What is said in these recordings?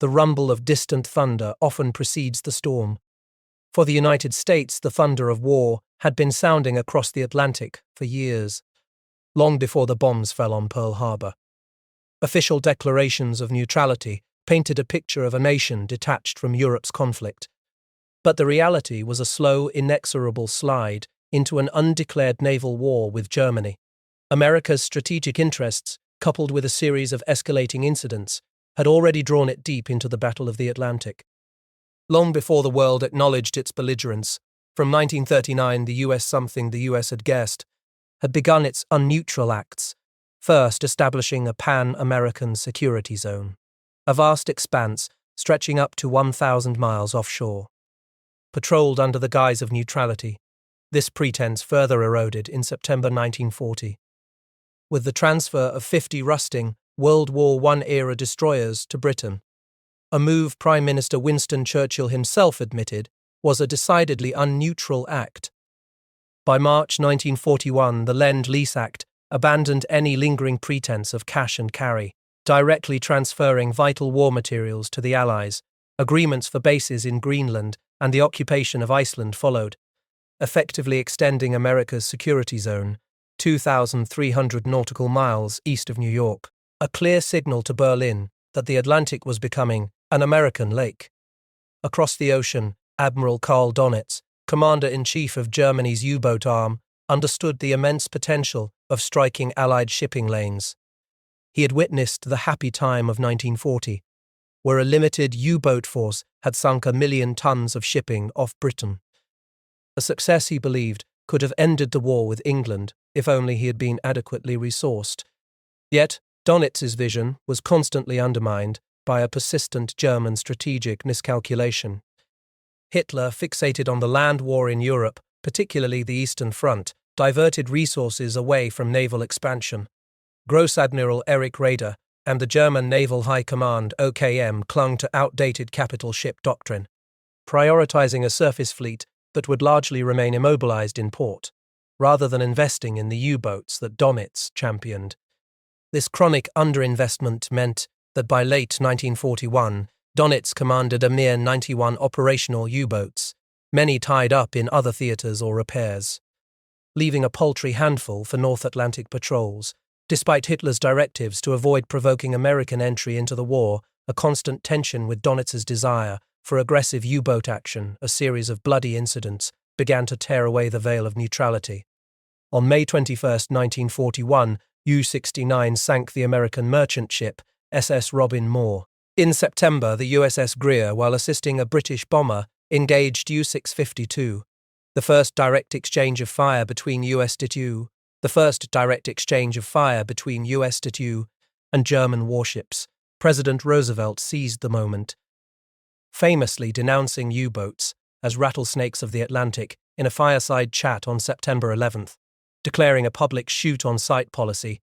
the rumble of distant thunder often precedes the storm. For the United States, the thunder of war had been sounding across the Atlantic for years, long before the bombs fell on Pearl Harbor. Official declarations of neutrality painted a picture of a nation detached from Europe's conflict. But the reality was a slow, inexorable slide into an undeclared naval war with Germany. America's strategic interests, coupled with a series of escalating incidents, had already drawn it deep into the Battle of the Atlantic. Long before the world acknowledged its belligerence, from 1939 the US had guessed, had begun its unneutral acts, first establishing a pan-American security zone, a vast expanse stretching up to 1,000 miles offshore. Patrolled under the guise of neutrality, this pretense further eroded in September 1940. With the transfer of 50 rusting World War I-era destroyers to Britain, a move Prime Minister Winston Churchill himself admitted was a decidedly unneutral act. By March 1941, the Lend-Lease Act abandoned any lingering pretense of cash and carry, directly transferring vital war materials to the Allies. Agreements for bases in Greenland and the occupation of Iceland followed, effectively extending America's security zone 2,300 nautical miles east of New York, a clear signal to Berlin that the Atlantic was becoming an American lake. Across the ocean, Admiral Karl Donitz, Commander-in-Chief of Germany's U-boat arm, understood the immense potential of striking Allied shipping lanes. He had witnessed the happy time of 1940, where a limited U-boat force had sunk 1 million tons of shipping off Britain. A success he believed could have ended the war with England if only he had been adequately resourced. Yet, Donitz's vision was constantly undermined by a persistent German strategic miscalculation. Hitler, fixated on the land war in Europe, particularly the Eastern Front, diverted resources away from naval expansion. Gross Admiral Erich Raeder and the German Naval High Command OKM clung to outdated capital ship doctrine, prioritizing a surface fleet that would largely remain immobilized in port, rather than investing in the U-boats that Donitz championed. This chronic underinvestment meant that by late 1941, Donitz commanded a mere 91 operational U-boats, many tied up in other theaters or repairs, leaving a paltry handful for North Atlantic patrols. Despite Hitler's directives to avoid provoking American entry into the war, a constant tension with Donitz's desire for aggressive U-boat action, a series of bloody incidents, began to tear away the veil of neutrality. On May 21, 1941, U-69 sank the American merchant ship SS Robin Moore. In September, the USS Greer, while assisting a British bomber, engaged U-652, the first direct exchange of fire between U.S.-DTU and German warships. President Roosevelt seized the moment, famously denouncing U-boats as rattlesnakes of the Atlantic in a fireside chat on September 11th, declaring a public shoot-on-sight policy.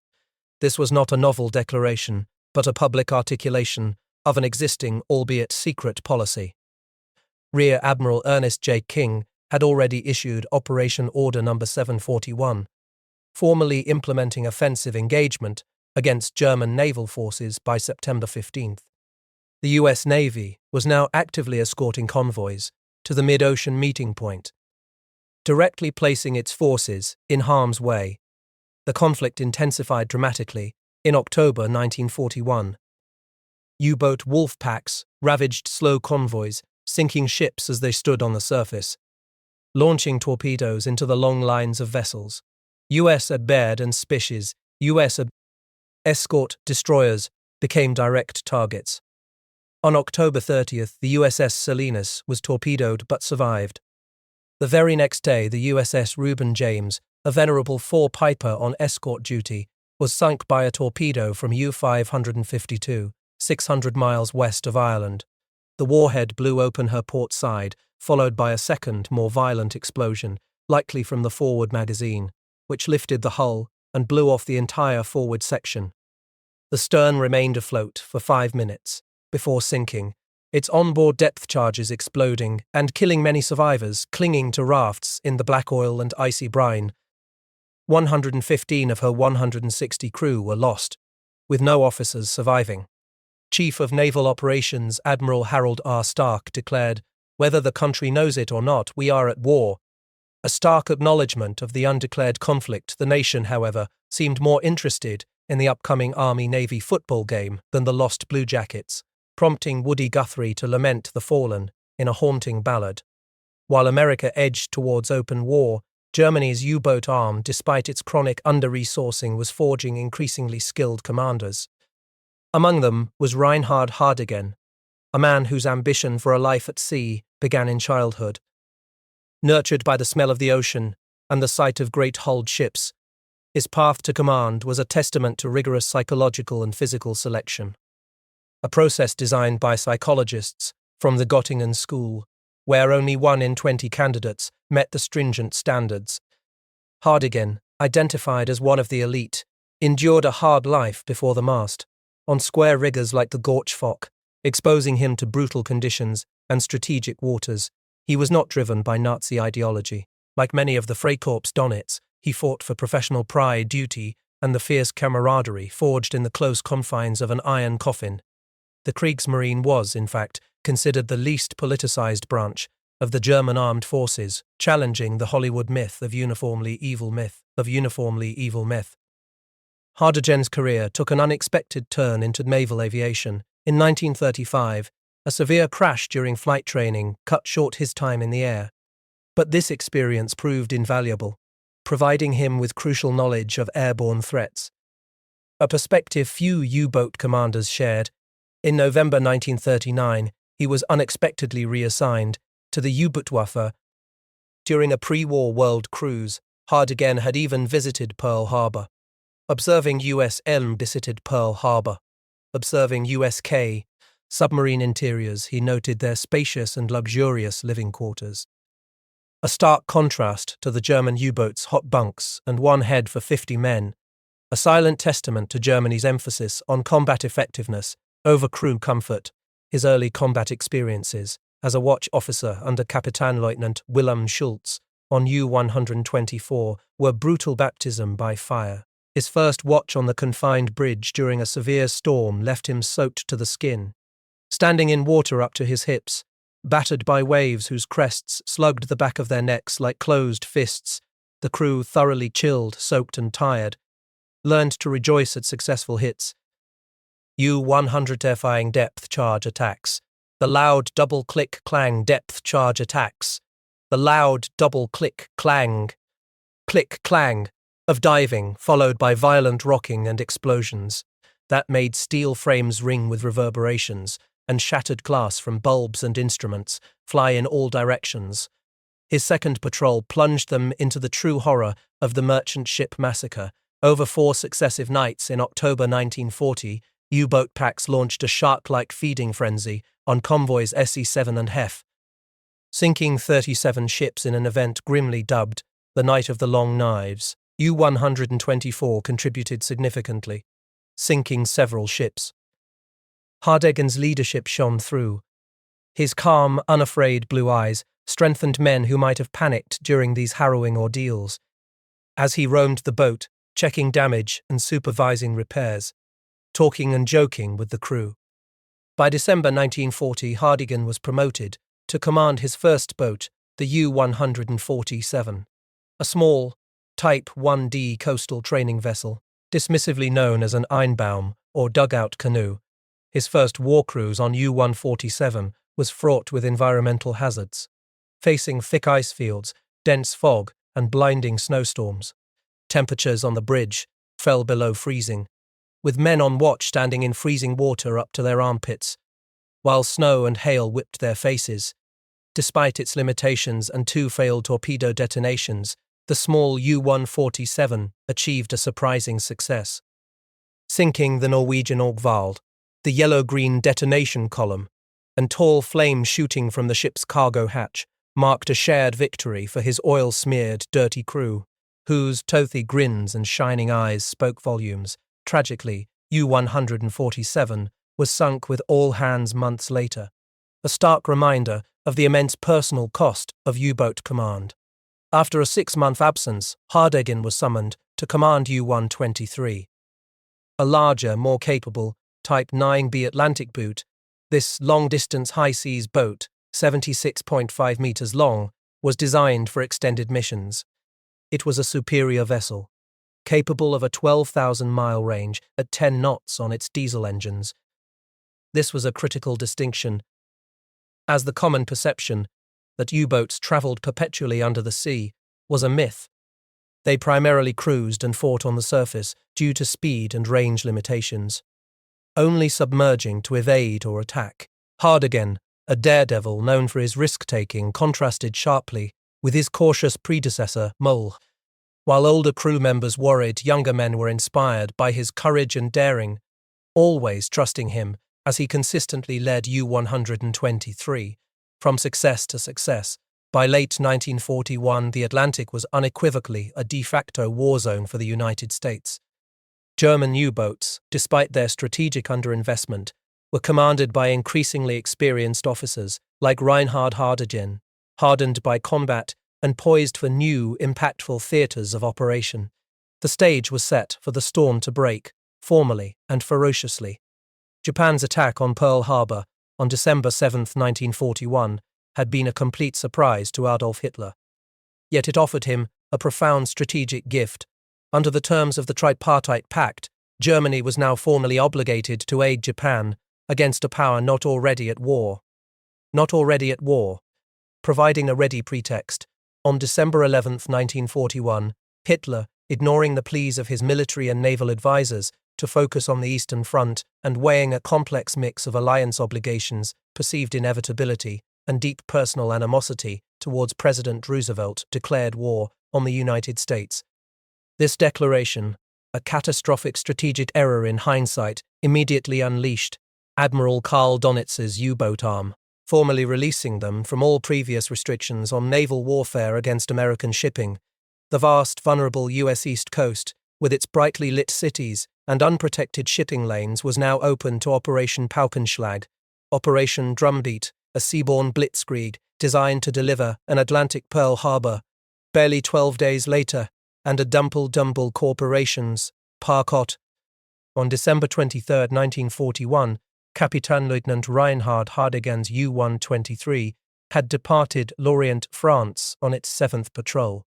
This was not a novel declaration, but a public articulation of an existing, albeit secret, policy. Rear Admiral Ernest J. King had already issued Operation Order No. 741, formally implementing offensive engagement against German naval forces by September 15th. The U.S. Navy was now actively escorting convoys to the mid-ocean meeting point, directly placing its forces in harm's way. The conflict intensified dramatically in October 1941. U-boat wolf packs ravaged slow convoys, sinking ships as they stood on the surface, launching torpedoes into the long lines of vessels. U.S. Baird and Spitz's U.S. escort destroyers became direct targets. On October 30th, the USS Salinas was torpedoed but survived. The very next day, the USS Reuben James, a venerable four-piper on escort duty, was sunk by a torpedo from U-552, 600 miles west of Ireland. The warhead blew open her port side, followed by a second, more violent explosion, likely from the forward magazine, which lifted the hull and blew off the entire forward section. The stern remained afloat for 5 minutes, before sinking, its onboard depth charges exploding and killing many survivors clinging to rafts in the black oil and icy brine. 115 of her 160 crew were lost, with no officers surviving. Chief of Naval Operations Admiral Harold R. Stark declared, "Whether the country knows it or not, we are at war." A stark acknowledgement of the undeclared conflict. The nation, however, seemed more interested in the upcoming Army-Navy football game than the lost Blue Jackets, prompting Woody Guthrie to lament the fallen in a haunting ballad. While America edged towards open war, Germany's U-boat arm, despite its chronic under-resourcing, was forging increasingly skilled commanders. Among them was Reinhard Hardegen, a man whose ambition for a life at sea began in childhood. Nurtured by the smell of the ocean and the sight of great hulled ships, his path to command was a testament to rigorous psychological and physical selection. A process designed by psychologists from the Göttingen School, where only 1 in 20 candidates met the stringent standards. Hardegen, identified as one of the elite, endured a hard life before the mast, on square riggers like the Gorch Fock, exposing him to brutal conditions and strategic waters. He was not driven by Nazi ideology. Like many of the Freikorps Donitz, he fought for professional pride, duty, and the fierce camaraderie forged in the close confines of an iron coffin. The Kriegsmarine was, in fact, considered the least politicized branch of the German armed forces, challenging the Hollywood myth of uniformly evil myth. Hardegen's career took an unexpected turn into naval aviation. In 1935, a severe crash during flight training cut short his time in the air. But this experience proved invaluable, providing him with crucial knowledge of airborne threats. A perspective few U-boat commanders shared. In November 1939, he was unexpectedly reassigned to the U-Bootwaffe. During a pre-war world cruise, Hardegen had even visited Pearl Harbor. Observing U.S. Elm visited Pearl Harbor. Observing U.S.K. submarine interiors, he noted their spacious and luxurious living quarters. A stark contrast to the German U-boats' hot bunks and one head for 50 men, a silent testament to Germany's emphasis on combat effectiveness over crew comfort. His early combat experiences as a watch officer under Kapitänleutnant Wilhelm Schultz on U-124 were brutal baptism by fire. His first watch on the confined bridge during a severe storm left him soaked to the skin. Standing in water up to his hips, battered by waves whose crests slugged the back of their necks like closed fists, the crew, thoroughly chilled, soaked and tired, learned to rejoice at successful hits. U-100 terrifying depth charge attacks. The loud double-click clang depth charge attacks. The loud double-click clang, click-clang of diving, followed by violent rocking and explosions that made steel frames ring with reverberations and shattered glass from bulbs and instruments fly in all directions. His second patrol plunged them into the true horror of the merchant ship massacre. Over 4 successive nights in October 1940, U-boat packs launched a shark-like feeding frenzy on convoys SE-7 and Hef, sinking 37 ships in an event grimly dubbed the Night of the Long Knives. U-124 contributed significantly, sinking several ships. Hardegen's leadership shone through. His calm, unafraid blue eyes strengthened men who might have panicked during these harrowing ordeals. As he roamed the boat, checking damage and supervising repairs, talking and joking with the crew. By December 1940, Hardegen was promoted to command his first boat, the U-147, a small, Type 1D coastal training vessel, dismissively known as an Einbaum or dugout canoe. His first war cruise on U-147 was fraught with environmental hazards, facing thick ice fields, dense fog, and blinding snowstorms. Temperatures on the bridge fell below freezing, with men on watch standing in freezing water up to their armpits, while snow and hail whipped their faces. Despite its limitations and 2 failed torpedo detonations, the small U-147 achieved a surprising success. Sinking the Norwegian Orgvald, the yellow-green detonation column, and tall flames shooting from the ship's cargo hatch marked a shared victory for his oil-smeared, dirty crew, whose toothy grins and shining eyes spoke volumes. Tragically, U-147 was sunk with all hands months later, a stark reminder of the immense personal cost of U-boat command. After a 6-month absence, Hardegen was summoned to command U-123, a larger, more capable, Type 9B Atlantic boot, this long-distance high-seas boat, 76.5 meters long, was designed for extended missions. It was a superior vessel, capable of a 12,000-mile range at 10 knots on its diesel engines. This was a critical distinction, as the common perception that U-boats traveled perpetually under the sea was a myth. They primarily cruised and fought on the surface due to speed and range limitations, only submerging to evade or attack. Hardigan, a daredevil known for his risk-taking, contrasted sharply with his cautious predecessor, Mole. While older crew members worried, younger men were inspired by his courage and daring, always trusting him as he consistently led U-123 from success to success. By late 1941, the Atlantic was unequivocally a de facto war zone for the United States. German U-boats, despite their strategic underinvestment, were commanded by increasingly experienced officers like Reinhard Hardigan, hardened by combat and poised for new, impactful theaters of operation. The stage was set for the storm to break, formally and ferociously. Japan's attack on Pearl Harbor on December 7, 1941, had been a complete surprise to Adolf Hitler. Yet it offered him a profound strategic gift. Under the terms of the Tripartite Pact, Germany was now formally obligated to aid Japan against a power not already at war. Providing a ready pretext, on December 11, 1941, Hitler, ignoring the pleas of his military and naval advisors to focus on the Eastern Front and weighing a complex mix of alliance obligations, perceived inevitability, and deep personal animosity towards President Roosevelt, declared war on the United States. This declaration, a catastrophic strategic error in hindsight, immediately unleashed Admiral Karl Donitz's U-boat arm, formally releasing them from all previous restrictions on naval warfare against American shipping. The vast, vulnerable U.S. East Coast, with its brightly lit cities and unprotected shipping lanes, was now open to Operation Paukenschlag, Operation Drumbeat, a seaborne blitzkrieg designed to deliver an Atlantic Pearl Harbor. Barely 12 days later, and a Dumble Corporation's Parkot. On December 23, 1941, Kapitänleutnant Reinhard Hardigan's U-123 had departed Lorient, France, on its 7th patrol.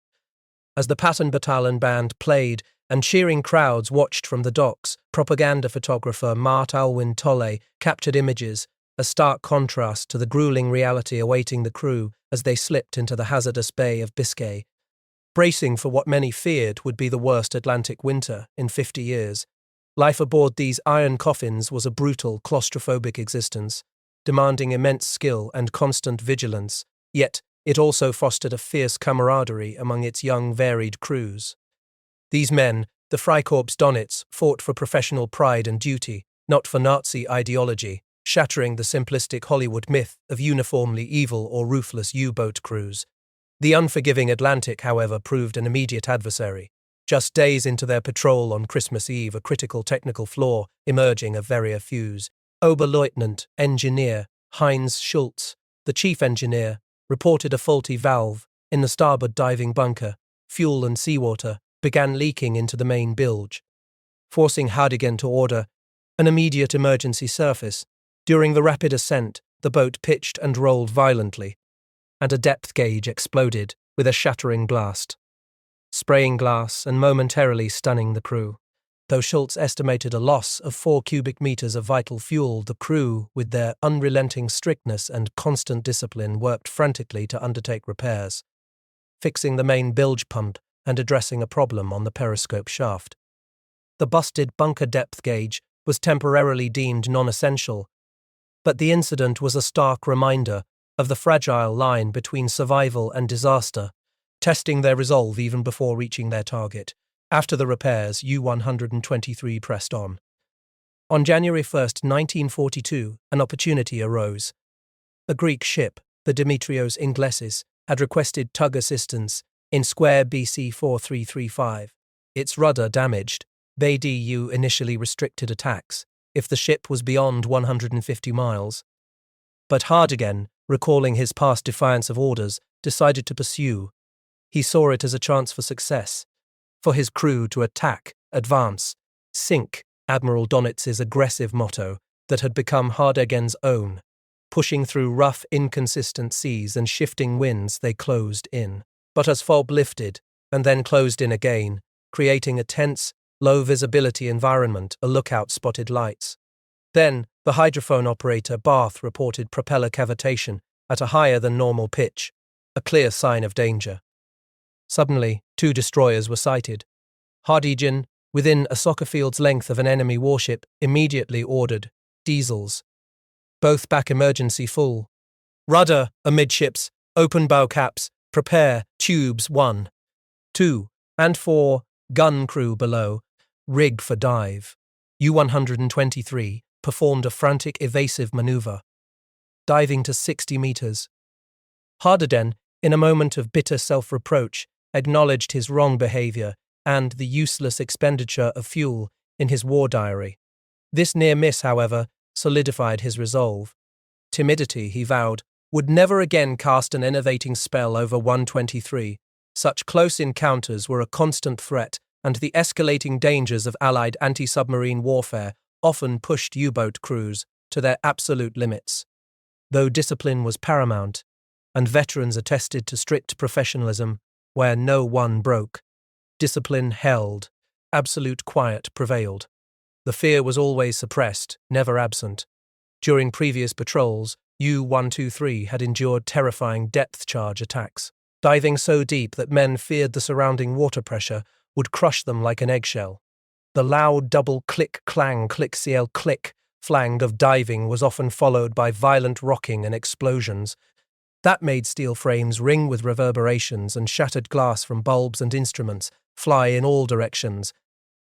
As the Patton band played and cheering crowds watched from the docks, propaganda photographer Mart Alwyn Tolle captured images, a stark contrast to the grueling reality awaiting the crew as they slipped into the hazardous Bay of Biscay. Bracing for what many feared would be the worst Atlantic winter in 50 years, life aboard these iron coffins was a brutal, claustrophobic existence, demanding immense skill and constant vigilance, yet it also fostered a fierce camaraderie among its young, varied crews. These men, the Freikorps Donitz, fought for professional pride and duty, not for Nazi ideology, shattering the simplistic Hollywood myth of uniformly evil or ruthless U-boat crews. The unforgiving Atlantic, however, proved an immediate adversary. Just days into their patrol on Christmas Eve, a critical technical flaw emerging of Verrier fuse. Oberleutnant Engineer Heinz Schultz, the chief engineer, reported a faulty valve in the starboard diving bunker. Fuel and seawater began leaking into the main bilge, forcing Hardigan to order an immediate emergency surface. During the rapid ascent, the boat pitched and rolled violently, and a depth gauge exploded with a shattering blast, spraying glass and momentarily stunning the crew. Though Schultz estimated a loss of 4 cubic meters of vital fuel, the crew, with their unrelenting strictness and constant discipline, worked frantically to undertake repairs, fixing the main bilge pump and addressing a problem on the periscope shaft. The busted bunker depth gauge was temporarily deemed non-essential, but the incident was a stark reminder of the fragile line between survival and disaster, testing their resolve even before reaching their target. After the repairs, U-123 pressed on. On January 1, 1942, an opportunity arose. A Greek ship, the Dimitrios Inglesis, had requested tug assistance in square BC 4335. Its rudder damaged, BDU initially restricted attacks if the ship was beyond 150 miles. But Hardigan, recalling his past defiance of orders, decided to pursue. He saw it as a chance for success, for his crew to attack, advance, sink, Admiral Donitz's aggressive motto that had become Hardegen's own. Pushing through rough, inconsistent seas and shifting winds, they closed in. But as fog lifted, and then closed in again, creating a tense, low-visibility environment, a lookout spotted lights. Then, the hydrophone operator Barth reported propeller cavitation at a higher than normal pitch, a clear sign of danger. Suddenly, 2 destroyers were sighted. Hardegen, within a soccer field's length of an enemy warship, immediately ordered diesels. Both back emergency full. Rudder, amidships, open bow caps, prepare, tubes 1, 2, and 4, gun crew below, rig for dive. U-123 performed a frantic evasive maneuver, diving to 60 meters. Hardegen, in a moment of bitter self-reproach, acknowledged his wrong behavior and the useless expenditure of fuel in his war diary. This near miss, however, solidified his resolve. Timidity, he vowed, would never again cast an enervating spell over 123. Such close encounters were a constant threat, and the escalating dangers of Allied anti-submarine warfare often pushed U-boat crews to their absolute limits. Though discipline was paramount, and veterans attested to strict professionalism where no one broke, discipline held, absolute quiet prevailed. The fear was always suppressed, never absent. During previous patrols, U-123 had endured terrifying depth charge attacks, diving so deep that men feared the surrounding water pressure would crush them like an eggshell. The loud double click-clang-click-cl-click flang of diving was often followed by violent rocking and explosions. That made steel frames ring with reverberations and shattered glass from bulbs and instruments fly in all directions.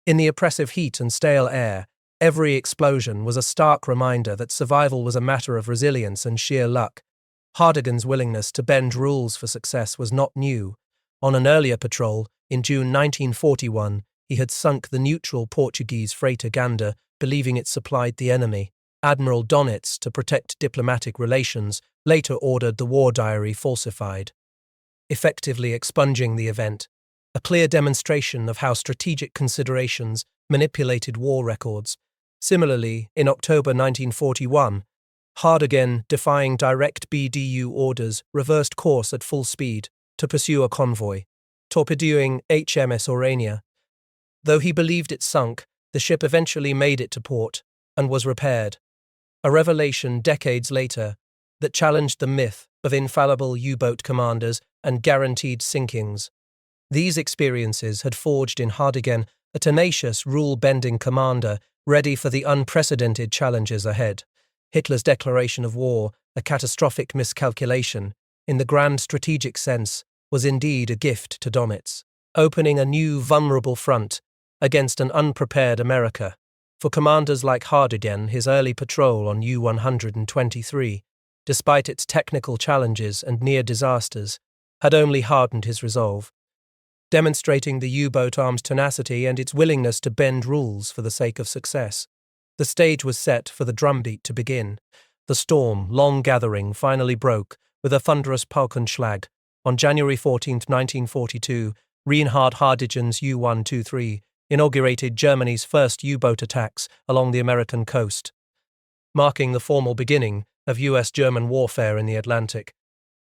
In the oppressive heat and stale air, every explosion was a stark reminder that survival was a matter of resilience and sheer luck. Hardegen's willingness to bend rules for success was not new. On an earlier patrol, in June 1941, he had sunk the neutral Portuguese freighter Gander, believing it supplied the enemy. Admiral Donitz, to protect diplomatic relations, later ordered the war diary falsified, effectively expunging the event, a clear demonstration of how strategic considerations manipulated war records. Similarly, in October 1941, Hardegen, defying direct BDU orders, reversed course at full speed to pursue a convoy, torpedoing HMS Orania. Though he believed it sunk, the ship eventually made it to port and was repaired, a revelation decades later that challenged the myth of infallible U-boat commanders and guaranteed sinkings. These experiences had forged in Hardegen a tenacious, rule-bending commander ready for the unprecedented challenges ahead. Hitler's declaration of war, a catastrophic miscalculation, in the grand strategic sense, was indeed a gift to Donitz, opening a new vulnerable front against an unprepared America. For commanders like Hardegen, his early patrol on U-123, despite its technical challenges and near disasters, had only hardened his resolve, demonstrating the U-boat arm's tenacity and its willingness to bend rules for the sake of success. The stage was set for the drumbeat to begin. The storm, long gathering, finally broke with a thunderous Paukenschlag. On January 14, 1942, Reinhard Hardegen's U-123 inaugurated Germany's first U-boat attacks along the American coast, marking the formal beginning of US-German warfare in the Atlantic.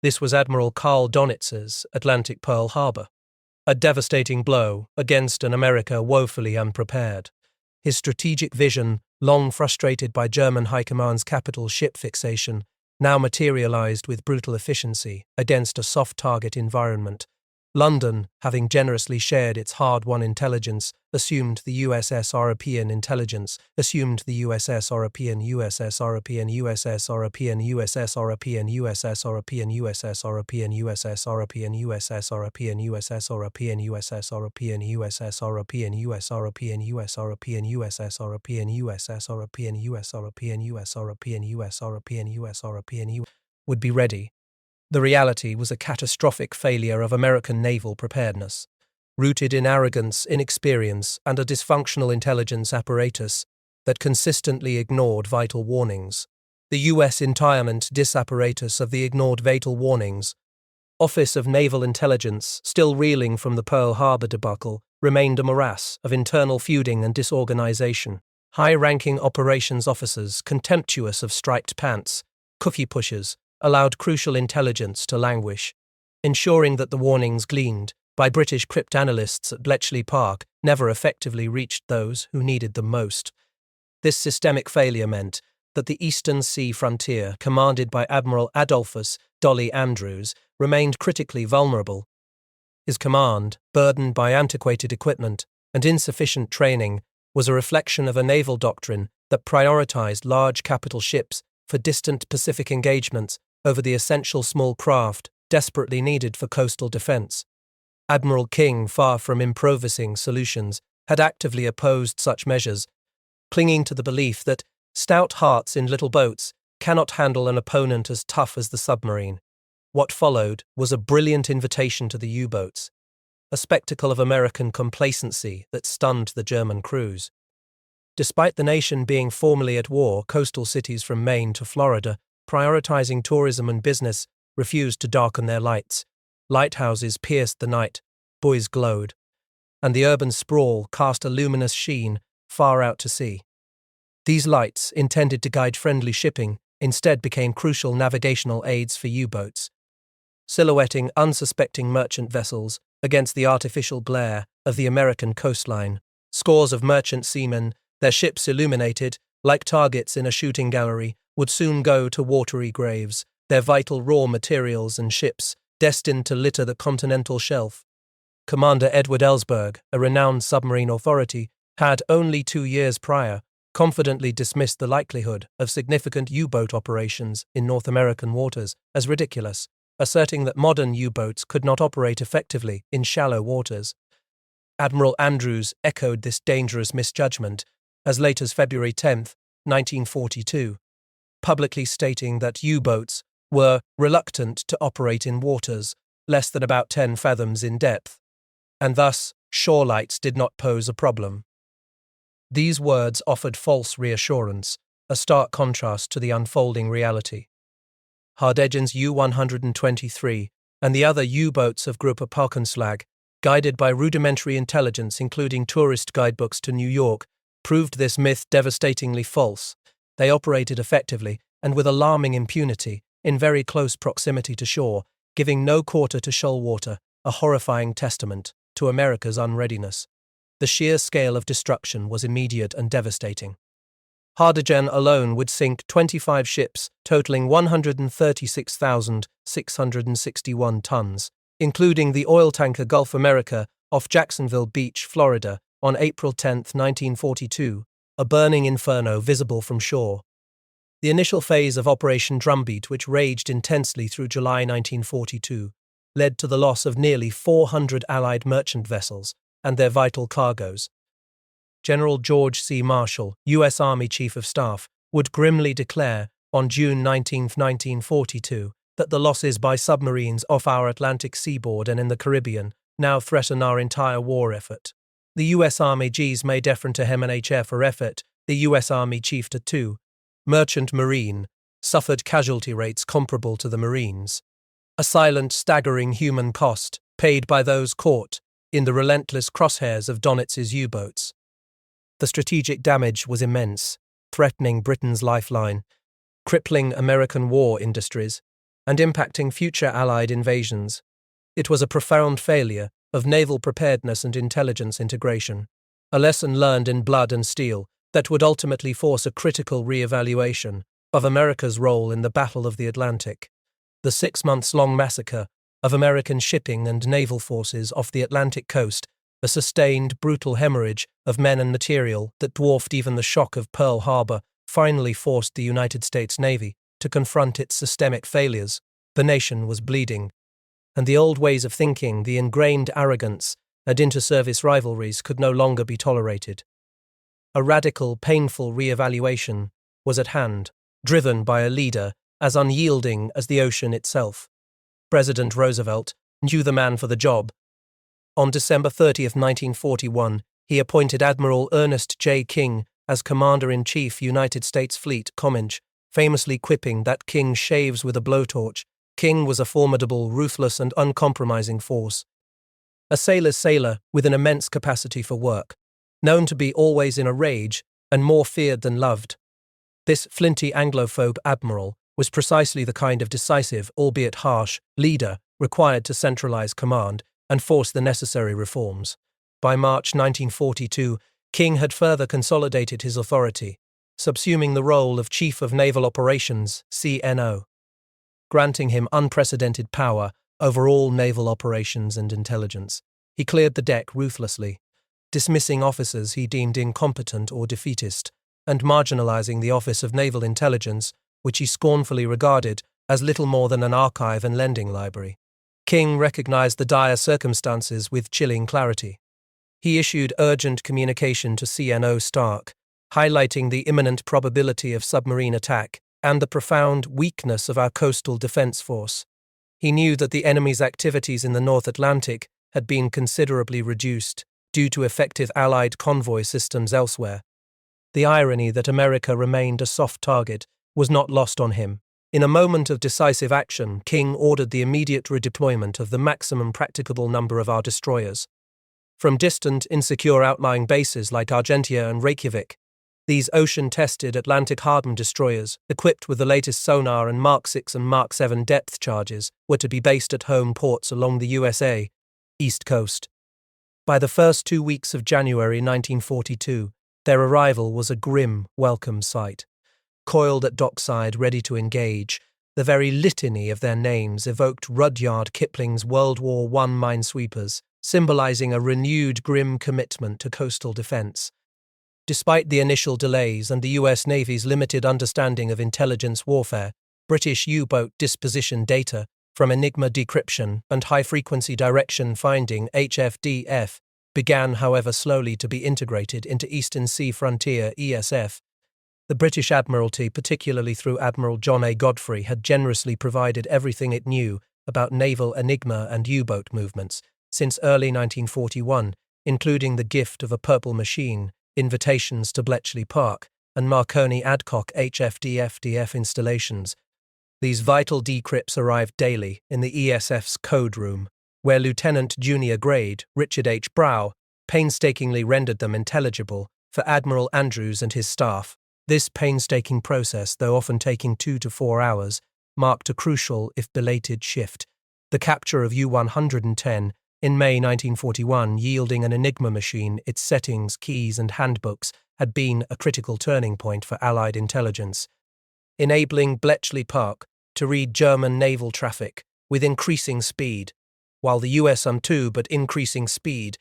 This was Admiral Karl Donitz's Atlantic Pearl Harbor, a devastating blow against an America woefully unprepared. His strategic vision, long frustrated by German High Command's capital ship fixation, now materialized with brutal efficiency against a soft target environment. London, having generously shared its hard-won intelligence, assumed the USS European intelligence, assumed the USS European USS European USS European USS European USS European USS European USS European USS European USS European USS European USS European US European US European USS European USS European US European US European US European US European U would be ready. The reality was a catastrophic failure of American naval preparedness, rooted in arrogance, inexperience, and a dysfunctional intelligence apparatus that consistently ignored vital warnings. The U.S. entitlement disapparatus of the ignored vital warnings, Office of Naval Intelligence, still reeling from the Pearl Harbor debacle, remained a morass of internal feuding and disorganization. High-ranking operations officers, contemptuous of striped pants, cookie pushers, allowed crucial intelligence to languish, ensuring that the warnings gleaned by British cryptanalysts at Bletchley Park never effectively reached those who needed them most. This systemic failure meant that the Eastern Sea frontier, commanded by Admiral Adolphus "Dolly" Andrews, remained critically vulnerable. His command, burdened by antiquated equipment and insufficient training, was a reflection of a naval doctrine that prioritized large capital ships for distant Pacific engagements over the essential small craft desperately needed for coastal defense. Admiral King, far from improvising solutions, had actively opposed such measures, clinging to the belief that stout hearts in little boats cannot handle an opponent as tough as the submarine. What followed was a brilliant invitation to the U-boats, a spectacle of American complacency that stunned the German crews. Despite the nation being formally at war, coastal cities from Maine to Florida, prioritizing tourism and business, refused to darken their lights. Lighthouses pierced the night, buoys glowed, and the urban sprawl cast a luminous sheen far out to sea. These lights, intended to guide friendly shipping, instead became crucial navigational aids for U-boats, silhouetting unsuspecting merchant vessels against the artificial glare of the American coastline. Scores of merchant seamen, their ships illuminated like targets in a shooting gallery, would soon go to watery graves, their vital raw materials and ships destined to litter the continental shelf. Commander Edward Ellsberg, a renowned submarine authority, had only 2 years prior confidently dismissed the likelihood of significant U-boat operations in North American waters as ridiculous, asserting that modern U-boats could not operate effectively in shallow waters. Admiral Andrews echoed this dangerous misjudgment as late as February 10, 1942, publicly stating that U-boats were reluctant to operate in waters less than about 10 fathoms in depth, and thus shore lights did not pose a problem. These words offered false reassurance, a stark contrast to the unfolding reality. Hardegen's U-123 and the other U-boats of Gruppe Parkenslag, guided by rudimentary intelligence including tourist guidebooks to New York, proved this myth devastatingly false. They operated effectively and with alarming impunity in very close proximity to shore, giving no quarter to shoal water, a horrifying testament to America's unreadiness. The sheer scale of destruction was immediate and devastating. Hardegen alone would sink 25 ships, totaling 136,661 tons, including the oil tanker Gulf America off Jacksonville Beach, Florida, on April 10, 1942, a burning inferno visible from shore. The initial phase of Operation Drumbeat, which raged intensely through July 1942, led to the loss of nearly 400 Allied merchant vessels and their vital cargoes. General George C. Marshall, U.S. Army Chief of Staff, would grimly declare on June 19, 1942, that the losses by submarines off our Atlantic seaboard and in the Caribbean now threaten our entire war effort. The U.S. Army Gs may deferent to MNHF for effort, the U.S. Army Chief to 2. Merchant Marine, suffered casualty rates comparable to the Marines. A silent, staggering human cost paid by those caught in the relentless crosshairs of Donitz's U-boats. The strategic damage was immense, threatening Britain's lifeline, crippling American war industries, and impacting future Allied invasions. It was a profound failure of naval preparedness and intelligence integration, a lesson learned in blood and steel that would ultimately force a critical re-evaluation of America's role in the Battle of the Atlantic. The 6-month-long massacre of American shipping and naval forces off the Atlantic coast, a sustained, brutal hemorrhage of men and material that dwarfed even the shock of Pearl Harbor, finally forced the United States Navy to confront its systemic failures. The nation was bleeding, and the old ways of thinking, the ingrained arrogance and inter-service rivalries could no longer be tolerated. A radical, painful re-evaluation was at hand, driven by a leader as unyielding as the ocean itself. President Roosevelt knew the man for the job. On December 30, 1941, he appointed Admiral Ernest J. King as Commander-in-Chief United States Fleet, Comminges, famously quipping that King shaves with a blowtorch. King was a formidable, ruthless, and uncompromising force. A sailor's sailor with an immense capacity for work, known to be always in a rage and more feared than loved. This flinty Anglophobe admiral was precisely the kind of decisive, albeit harsh, leader required to centralize command and force the necessary reforms. By March 1942, King had further consolidated his authority, subsuming the role of Chief of Naval Operations, CNO, granting him unprecedented power over all naval operations and intelligence. He cleared the deck ruthlessly, dismissing officers he deemed incompetent or defeatist, and marginalizing the Office of Naval Intelligence, which he scornfully regarded as little more than an archive and lending library. King recognized the dire circumstances with chilling clarity. He issued urgent communication to CNO Stark, highlighting the imminent probability of submarine attack and the profound weakness of our coastal defense force. He knew that the enemy's activities in the North Atlantic had been considerably reduced due to effective Allied convoy systems elsewhere. The irony that America remained a soft target was not lost on him. In a moment of decisive action, King ordered the immediate redeployment of the maximum practicable number of our destroyers. From distant, insecure outlying bases like Argentia and Reykjavik, these ocean-tested Atlantic-hardened destroyers, equipped with the latest sonar and Mark 6 and Mark 7 depth charges, were to be based at home ports along the USA East Coast. By the first 2 weeks of January 1942, their arrival was a grim, welcome sight. Coiled at dockside, ready to engage, the very litany of their names evoked Rudyard Kipling's World War I minesweepers, symbolizing a renewed grim commitment to coastal defense. Despite the initial delays and the U.S. Navy's limited understanding of intelligence warfare, British U-boat disposition data from Enigma decryption and high-frequency direction finding HFDF began, however, slowly to be integrated into Eastern Sea Frontier ESF. The British Admiralty, particularly through Admiral John A. Godfrey, had generously provided everything it knew about naval Enigma and U-boat movements since early 1941, including the gift of a purple machine, invitations to Bletchley Park, and Marconi Adcock HFDF installations. These vital decrypts arrived daily in the ESF's code room, where Lieutenant Junior Grade Richard H. Brow painstakingly rendered them intelligible for Admiral Andrews and his staff. This painstaking process, though often taking 2 to 4 hours, marked a crucial, if belated, shift. The capture of U-110 in May 1941, yielding an Enigma machine, its settings, keys, and handbooks, had been a critical turning point for Allied intelligence, enabling Bletchley Park to read German naval traffic with increasing speed, while the US increasing speed,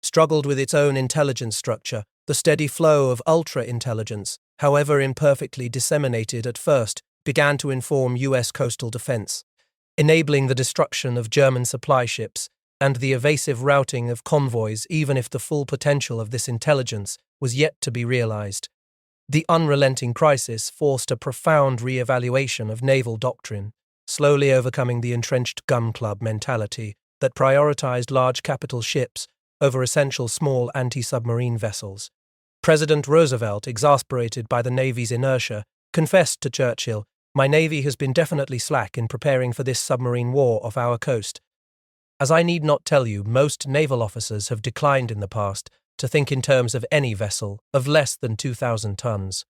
struggled with its own intelligence structure. The steady flow of ultra-intelligence, however imperfectly disseminated at first, began to inform US coastal defense, enabling the destruction of German supply ships and the evasive routing of convoys, even if the full potential of this intelligence was yet to be realized. The unrelenting crisis forced a profound re-evaluation of naval doctrine, slowly overcoming the entrenched gun club mentality that prioritized large capital ships over essential small anti-submarine vessels. President Roosevelt, exasperated by the Navy's inertia, confessed to Churchill, "My Navy has been definitely slack in preparing for this submarine war off our coast. As I need not tell you, most naval officers have declined in the past to think in terms of any vessel of less than 2,000 tons.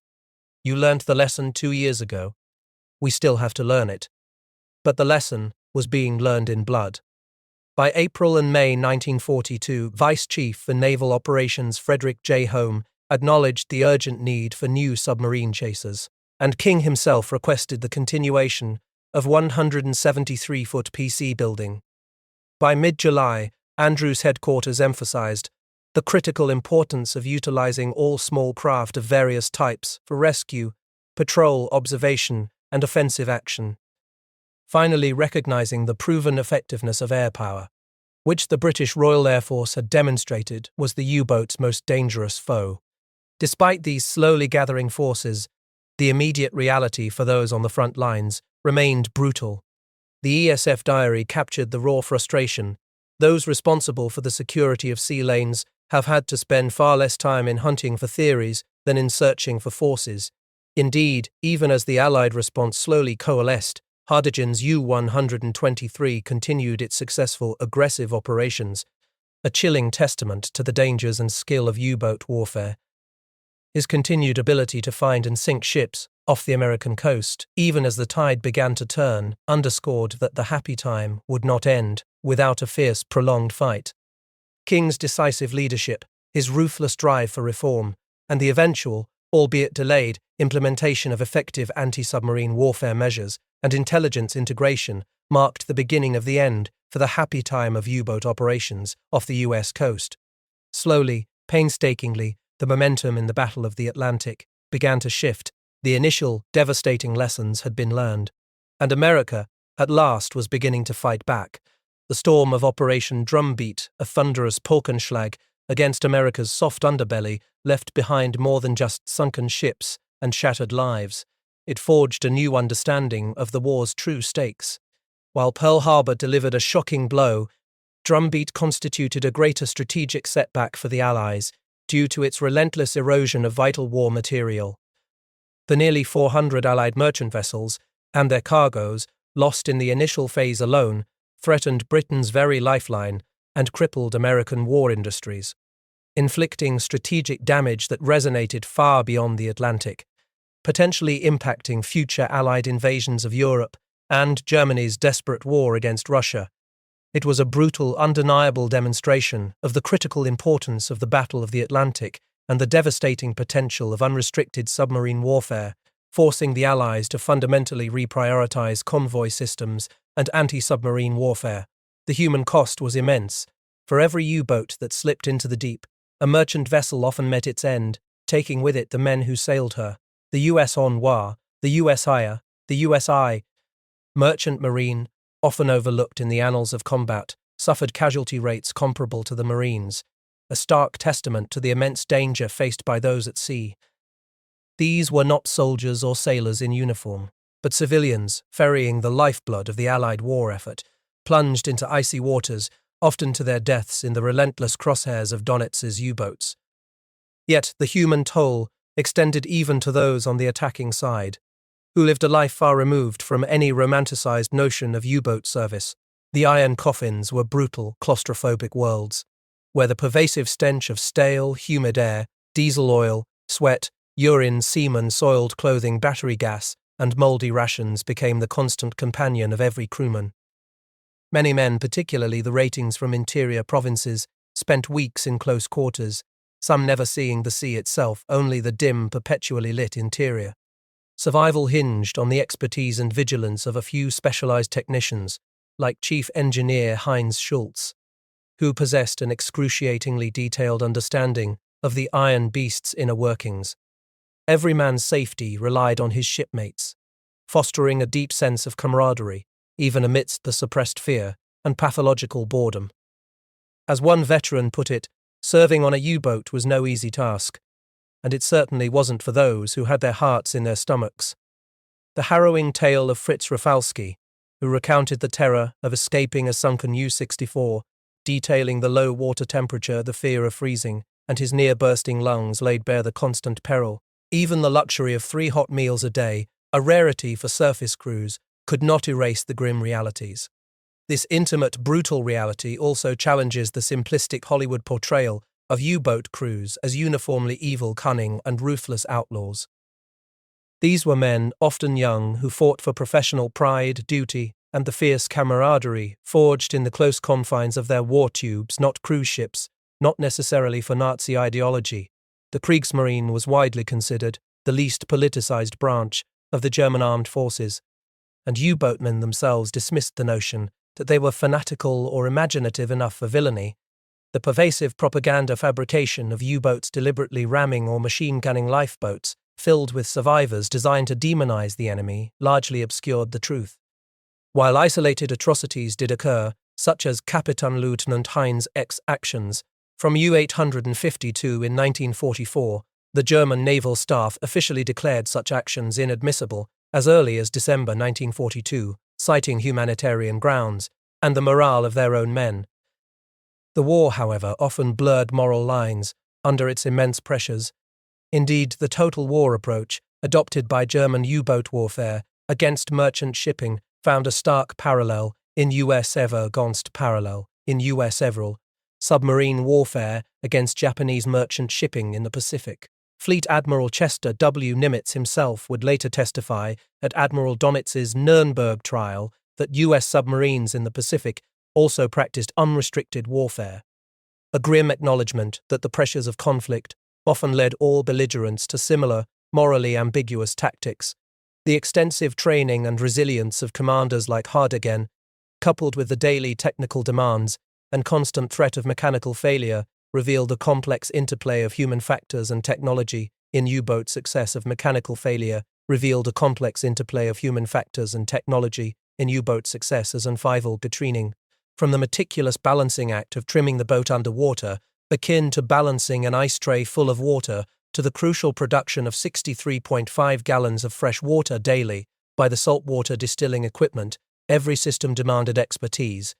You learnt the lesson 2 years ago. We still have to learn it. But the lesson was being learned in blood." By April and May 1942, Vice Chief for Naval Operations Frederick J. Home acknowledged the urgent need for new submarine chasers, and King himself requested the continuation of 173-foot PC building. By mid-July, Andrews' headquarters emphasized the critical importance of utilizing all small craft of various types for rescue, patrol, observation, and offensive action, finally recognizing the proven effectiveness of air power, which the British Royal Air Force had demonstrated was the U-boat's most dangerous foe. Despite these slowly gathering forces, the immediate reality for those on the front lines remained brutal. The ESF diary captured the raw frustration. Those responsible for the security of sea lanes have had to spend far less time in hunting for theories than in searching for forces. Indeed, even as the Allied response slowly coalesced, Hardigan's U-123 continued its successful aggressive operations, a chilling testament to the dangers and skill of U-boat warfare. His continued ability to find and sink ships off the American coast, even as the tide began to turn, underscored that the happy time would not end without a fierce, prolonged fight. King's decisive leadership, his ruthless drive for reform, and the eventual, albeit delayed, implementation of effective anti-submarine warfare measures and intelligence integration marked the beginning of the end for the happy time of U-boat operations off the U.S. coast. Slowly, painstakingly, the momentum in the Battle of the Atlantic began to shift. The initial, devastating lessons had been learned, and America, at last, was beginning to fight back. The storm of Operation Drumbeat, a thunderous Paukenschlag against America's soft underbelly, left behind more than just sunken ships and shattered lives. It forged a new understanding of the war's true stakes. While Pearl Harbor delivered a shocking blow, Drumbeat constituted a greater strategic setback for the Allies due to its relentless erosion of vital war material. The nearly 400 Allied merchant vessels and their cargoes, lost in the initial phase alone, threatened Britain's very lifeline and crippled American war industries, inflicting strategic damage that resonated far beyond the Atlantic, potentially impacting future Allied invasions of Europe and Germany's desperate war against Russia. It was a brutal, undeniable demonstration of the critical importance of the Battle of the Atlantic and the devastating potential of unrestricted submarine warfare, forcing the Allies to fundamentally reprioritize convoy systems and anti-submarine warfare. The human cost was immense. For every U-boat that slipped into the deep, a merchant vessel often met its end, taking with it the men who sailed her. The U.S. Envoy, the U.S. Aya, the U.S.I. Merchant Marine, often overlooked in the annals of combat, suffered casualty rates comparable to the Marines, a stark testament to the immense danger faced by those at sea. These were not soldiers or sailors in uniform, but civilians ferrying the lifeblood of the Allied war effort, plunged into icy waters, often to their deaths in the relentless crosshairs of Donets's U-boats. Yet the human toll extended even to those on the attacking side, who lived a life far removed from any romanticized notion of U-boat service. The iron coffins were brutal, claustrophobic worlds, where the pervasive stench of stale, humid air, diesel oil, sweat, urine, semen, soiled clothing, battery gas, and mouldy rations became the constant companion of every crewman. Many men, particularly the ratings from interior provinces, spent weeks in close quarters, some never seeing the sea itself, only the dim, perpetually lit interior. Survival hinged on the expertise and vigilance of a few specialized technicians, like Chief Engineer Heinz Schultz, who possessed an excruciatingly detailed understanding of the iron beast's inner workings. Every man's safety relied on his shipmates, fostering a deep sense of camaraderie, even amidst the suppressed fear and pathological boredom. As one veteran put it, serving on a U-boat was no easy task, and it certainly wasn't for those who had their hearts in their stomachs. The harrowing tale of Fritz Rafalski, who recounted the terror of escaping a sunken U-64, detailing the low water temperature, the fear of freezing, and his near-bursting lungs, laid bare the constant peril. Even the luxury of 3 hot meals a day, a rarity for surface crews, could not erase the grim realities. This intimate, brutal reality also challenges the simplistic Hollywood portrayal of U-boat crews as uniformly evil, cunning, and ruthless outlaws. These were men, often young, who fought for professional pride, duty, and the fierce camaraderie forged in the close confines of their war tubes, not cruise ships, not necessarily for Nazi ideology. The Kriegsmarine was widely considered the least politicized branch of the German armed forces, and U-boatmen themselves dismissed the notion that they were fanatical or imaginative enough for villainy. The pervasive propaganda fabrication of U-boats deliberately ramming or machine-gunning lifeboats, filled with survivors designed to demonize the enemy, largely obscured the truth. While isolated atrocities did occur, such as Kapitanleutnant Heinz X actions, from U-852 in 1944, the German naval staff officially declared such actions inadmissible as early as December 1942, citing humanitarian grounds and the morale of their own men. The war, however, often blurred moral lines under its immense pressures. Indeed, the total war approach, adopted by German U-boat warfare against merchant shipping, found a stark parallel in U.S. Everal. submarine warfare against Japanese merchant shipping in the Pacific. Fleet Admiral Chester W. Nimitz himself would later testify at Admiral Donitz's Nuremberg trial that U.S. submarines in the Pacific also practiced unrestricted warfare, a grim acknowledgement that the pressures of conflict often led all belligerents to similar, morally ambiguous tactics. The extensive training and resilience of commanders like Hardegen, coupled with the daily technical demands and constant threat of mechanical failure, revealed the complex interplay of human factors and technology in U-boat success of mechanical failure revealed a complex interplay of human factors and technology in U-boat success as unrivaled betreening, from the meticulous balancing act of trimming the boat underwater, akin to balancing an ice tray full of water, to the crucial production of 63.5 gallons of fresh water daily by the saltwater distilling equipment. Every system demanded expertise.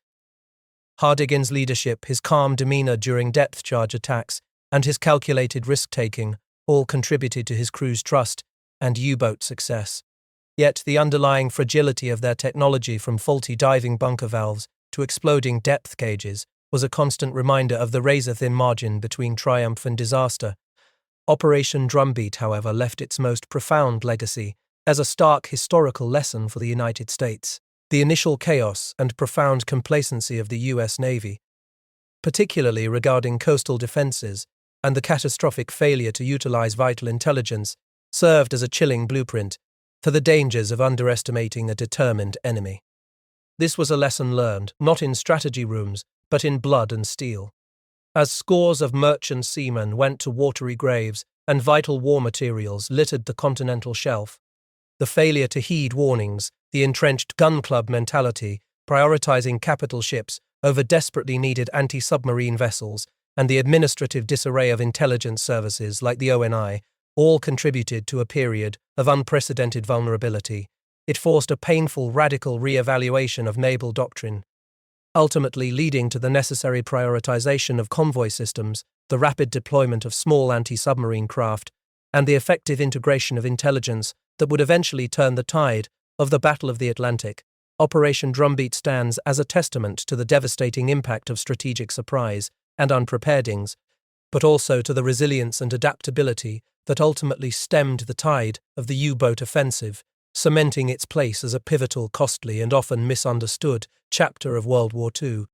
Hardigan's leadership, his calm demeanor during depth charge attacks, and his calculated risk-taking all contributed to his crew's trust and U-boat success. Yet the underlying fragility of their technology, from faulty diving bunker valves to exploding depth gauges, was a constant reminder of the razor-thin margin between triumph and disaster. Operation Drumbeat, however, left its most profound legacy as a stark historical lesson for the United States. The initial chaos and profound complacency of the U.S. Navy, particularly regarding coastal defenses, and the catastrophic failure to utilize vital intelligence, served as a chilling blueprint for the dangers of underestimating a determined enemy. This was a lesson learned, not in strategy rooms, but in blood and steel. As scores of merchant seamen went to watery graves and vital war materials littered the continental shelf, the failure to heed warnings, the entrenched gun club mentality, prioritizing capital ships over desperately needed anti-submarine vessels, and the administrative disarray of intelligence services like the ONI, all contributed to a period of unprecedented vulnerability. It forced a painful, radical re-evaluation of naval doctrine, ultimately leading to the necessary prioritization of convoy systems, the rapid deployment of small anti-submarine craft, and the effective integration of intelligence that would eventually turn the tide of the Battle of the Atlantic. Operation Drumbeat stands as a testament to the devastating impact of strategic surprise and unpreparedness, but also to the resilience and adaptability that ultimately stemmed the tide of the U-boat offensive, cementing its place as a pivotal, costly, and often misunderstood chapter of World War II.